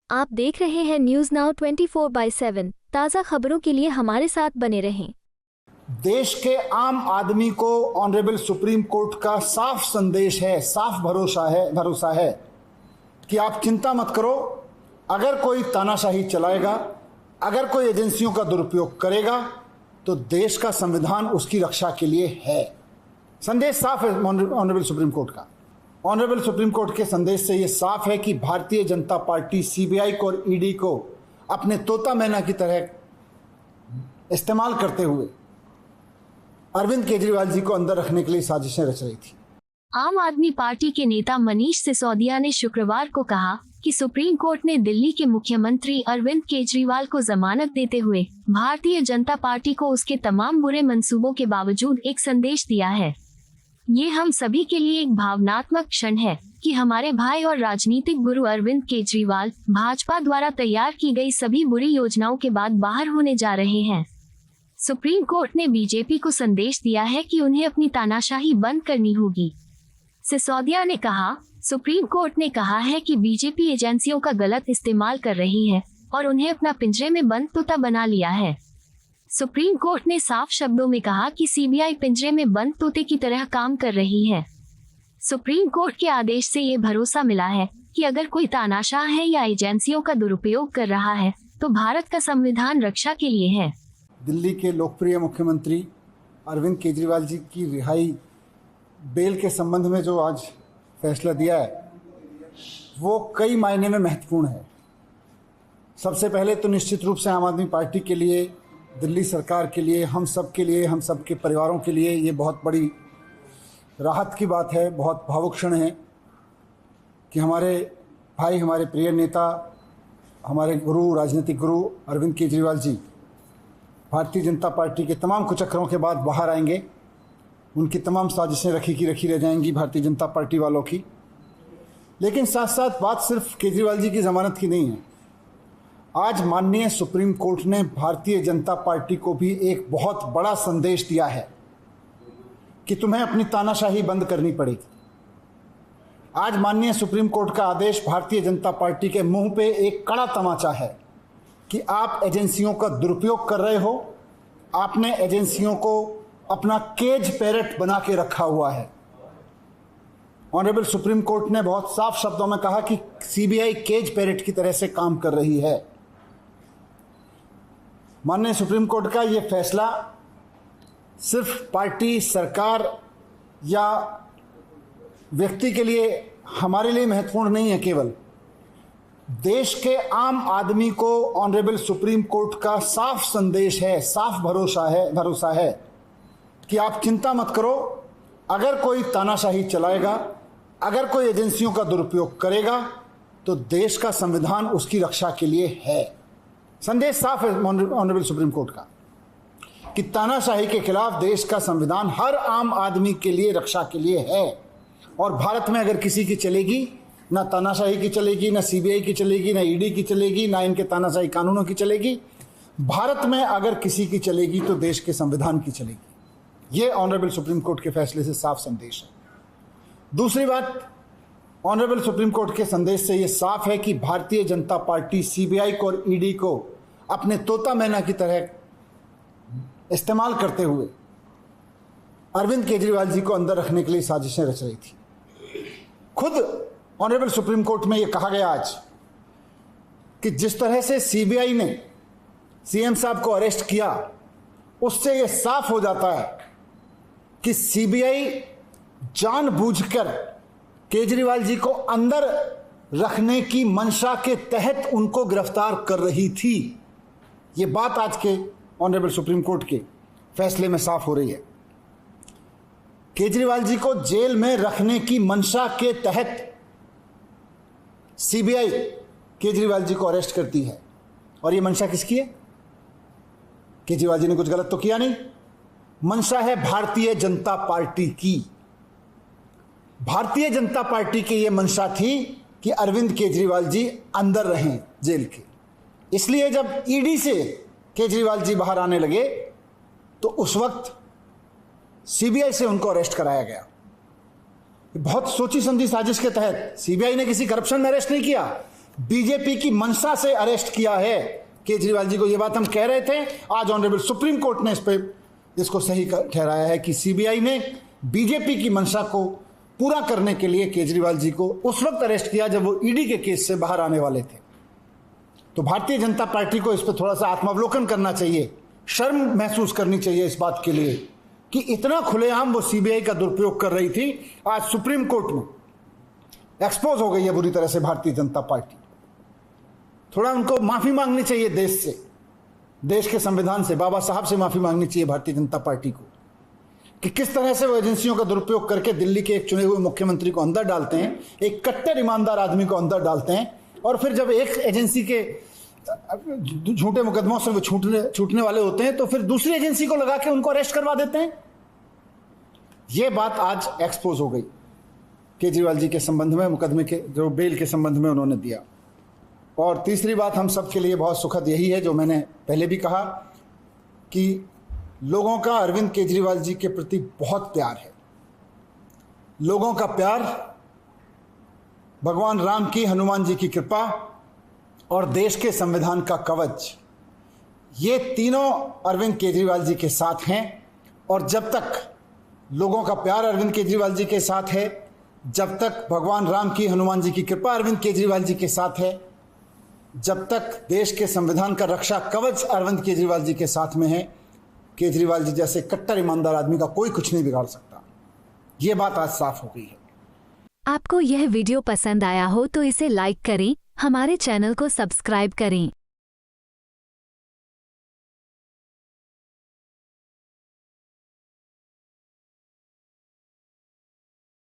आप देख रहे हैं न्यूज नाउ 24/7 ताज़ा खबरों के लिए हमारे साथ बने रहें। देश के आम आदमी को ऑनरेबल सुप्रीम कोर्ट का साफ संदेश है, साफ भरोसा है कि आप चिंता मत करो। अगर कोई तानाशाही चलाएगा, अगर कोई एजेंसियों का दुरुपयोग करेगा, तो देश का संविधान उसकी रक्षा के लिए है। संदेश साफ है ऑनरेबल सुप्रीम कोर्ट का। ऑनरेबल सुप्रीम कोर्ट के संदेश से यह साफ है कि भारतीय जनता पार्टी सीबीआई को और ईडी को अपने तोता मैना की तरह इस्तेमाल करते हुए अरविंद केजरीवाल जी को अंदर रखने के लिए साजिशें रच रही थी। आम आदमी पार्टी के नेता मनीष सिसोदिया ने शुक्रवार को कहा कि सुप्रीम कोर्ट ने दिल्ली के मुख्यमंत्री अरविंद केजरीवाल को जमानत देते हुए भारतीय जनता पार्टी को उसके तमाम बुरे मंसूबों के बावजूद एक संदेश दिया है। ये हम सभी के लिए एक भावनात्मक क्षण है कि हमारे भाई और राजनीतिक गुरु अरविंद केजरीवाल भाजपा द्वारा तैयार की गई सभी बुरी योजनाओं के बाद बाहर होने जा रहे हैं। सुप्रीम कोर्ट ने बीजेपी को संदेश दिया है कि उन्हें अपनी तानाशाही बंद करनी होगी। सिसोदिया ने कहा, सुप्रीम कोर्ट ने कहा है कि बीजेपी एजेंसियों का गलत इस्तेमाल कर रही है और उन्हें अपना पिंजरे में बंद तोता बना लिया है। सुप्रीम कोर्ट ने साफ शब्दों में कहा कि सीबीआई पिंजरे में बंद तोते की तरह काम कर रही है। सुप्रीम कोर्ट के आदेश से ये भरोसा मिला है कि अगर कोई तानाशाह है या एजेंसियों का दुरुपयोग कर रहा है तो भारत का संविधान रक्षा के लिए है। दिल्ली के लोकप्रिय मुख्यमंत्री अरविंद केजरीवाल जी की रिहाई बेल के संबंध में जो आज फैसला दिया है, वो कई मायने में महत्वपूर्ण है। सबसे पहले तो निश्चित रूप से आम आदमी पार्टी के लिए, दिल्ली सरकार के लिए, हम सब के लिए, हम सब के परिवारों के लिए ये बहुत बड़ी राहत की बात है, बहुत भावुक क्षण है कि हमारे भाई, हमारे प्रिय नेता, हमारे गुरु, राजनीतिक गुरु अरविंद केजरीवाल जी भारतीय जनता पार्टी के तमाम कुचक्रों के बाद बाहर आएंगे। उनकी तमाम साजिशें रखी रह जाएंगी भारतीय जनता पार्टी वालों की। लेकिन साथ साथ बात सिर्फ केजरीवाल जी की ज़मानत की नहीं है। आज माननीय सुप्रीम कोर्ट ने भारतीय जनता पार्टी को भी एक बहुत बड़ा संदेश दिया है कि तुम्हें अपनी तानाशाही बंद करनी पड़ेगी। आज माननीय सुप्रीम कोर्ट का आदेश भारतीय जनता पार्टी के मुंह पे एक कड़ा तमाचा है कि आप एजेंसियों का दुरुपयोग कर रहे हो। आपने एजेंसियों को अपना केज पैरट बना के रखा हुआ है। ऑनरेबल सुप्रीम कोर्ट ने बहुत साफ शब्दों में कहा कि सीबीआई केज पैरट की तरह से काम कर रही है। माननीय सुप्रीम कोर्ट का ये फैसला सिर्फ पार्टी, सरकार या व्यक्ति के लिए, हमारे लिए महत्वपूर्ण नहीं है। केवल देश के आम आदमी को ऑनरेबल सुप्रीम कोर्ट का साफ संदेश है, साफ भरोसा है कि आप चिंता मत करो। अगर कोई तानाशाही चलाएगा, अगर कोई एजेंसियों का दुरुपयोग करेगा, तो देश का संविधान उसकी रक्षा के लिए है। संदेश साफ है ऑनरेबल सुप्रीम कोर्ट का कि तानाशाही के खिलाफ देश का संविधान हर आम आदमी के लिए रक्षा के लिए है। और भारत में अगर किसी की चलेगी, ना तानाशाही की चलेगी, ना सीबीआई की चलेगी, ना ईडी की चलेगी, ना इनके तानाशाही कानूनों की चलेगी। भारत में अगर किसी की चलेगी तो देश के संविधान की चलेगी। ये ऑनरेबल सुप्रीम कोर्ट के फैसले से साफ संदेश है। दूसरी बात, ऑनरेबल सुप्रीम कोर्ट के संदेश से यह साफ है कि भारतीय जनता पार्टी सीबीआई को और ईडी को अपने तोता मैना की तरह इस्तेमाल करते हुए अरविंद केजरीवाल जी को अंदर रखने के लिए साजिशें रच रही थी। खुद ऑनरेबल सुप्रीम कोर्ट में यह कहा गया आज कि जिस तरह से सीबीआई ने सीएम साहब को अरेस्ट किया, उससे यह साफ हो जाता है कि सीबीआई जानबूझकर केजरीवाल जी को अंदर रखने की मंशा के तहत उनको गिरफ्तार कर रही थी। ये बात आज के ऑनरेबल सुप्रीम कोर्ट के फैसले में साफ हो रही है। केजरीवाल जी को जेल में रखने की मंशा के तहत सीबीआई केजरीवाल जी को अरेस्ट करती है। और ये मंशा किसकी है? केजरीवाल जी ने कुछ गलत तो किया नहीं। मंशा है भारतीय जनता पार्टी की। भारतीय जनता पार्टी की यह मंशा थी कि अरविंद केजरीवाल जी अंदर रहें जेल के। इसलिए जब ईडी से केजरीवाल जी बाहर आने लगे तो उस वक्त सीबीआई से उनको अरेस्ट कराया गया। बहुत सोची समझी साजिश के तहत सीबीआई ने किसी करप्शन में अरेस्ट नहीं किया। बीजेपी की मंशा से अरेस्ट किया है केजरीवाल जी को। ये बात हम कह रहे थे, आज ऑनरेबल सुप्रीम कोर्ट ने इसको सही ठहराया है कि सीबीआई ने बीजेपी की मंशा को पूरा करने के लिए केजरीवाल जी को उस वक्त अरेस्ट किया जब वो ईडी के केस से बाहर आने वाले थे। तो भारतीय जनता पार्टी को इस पर थोड़ा सा आत्मावलोकन करना चाहिए, शर्म महसूस करनी चाहिए इस बात के लिए कि इतना खुलेआम वो सीबीआई का दुरुपयोग कर रही थी। आज सुप्रीम कोर्ट में एक्सपोज हो गई है बुरी तरह से भारतीय जनता पार्टी। थोड़ा उनको माफी मांगनी चाहिए देश से, देश के संविधान से, बाबा साहब से माफी मांगनी चाहिए भारतीय जनता पार्टी को कि किस तरह से वो एजेंसियों का दुरुपयोग करके दिल्ली के एक चुने हुए मुख्यमंत्री को अंदर डालते हैं, एक कट्टर ईमानदार आदमी को अंदर डालते हैं, और फिर जब एक एजेंसी के झूठे मुकदमों से वो छूटने वाले होते हैं तो फिर दूसरी एजेंसी को लगा के उनको अरेस्ट करवा देते हैं। ये बात आज एक्सपोज हो गई केजरीवाल जी के संबंध में, मुकदमे के जो बेल के संबंध में उन्होंने दिया। और तीसरी बात हम सब के लिए बहुत सुखद यही है, जो मैंने पहले भी कहा कि लोगों का अरविंद केजरीवाल जी के प्रति बहुत प्यार है। लोगों का प्यार, भगवान राम की, हनुमान जी की कृपा और देश के संविधान का कवच, ये तीनों अरविंद केजरीवाल जी के साथ हैं। और जब तक लोगों का प्यार अरविंद केजरीवाल जी के साथ है, जब तक भगवान राम की, हनुमान जी की कृपा अरविंद केजरीवाल जी के साथ है, जब तक देश के संविधान का रक्षा कवच अरविंद केजरीवाल जी के साथ में है, केजरीवाल जी जैसे कट्टर ईमानदार आदमी का कोई कुछ नहीं बिगाड़ सकता। ये बात आज साफ हो गई है। आपको यह वीडियो पसंद आया हो तो इसे लाइक करें, हमारे चैनल को सब्सक्राइब करें।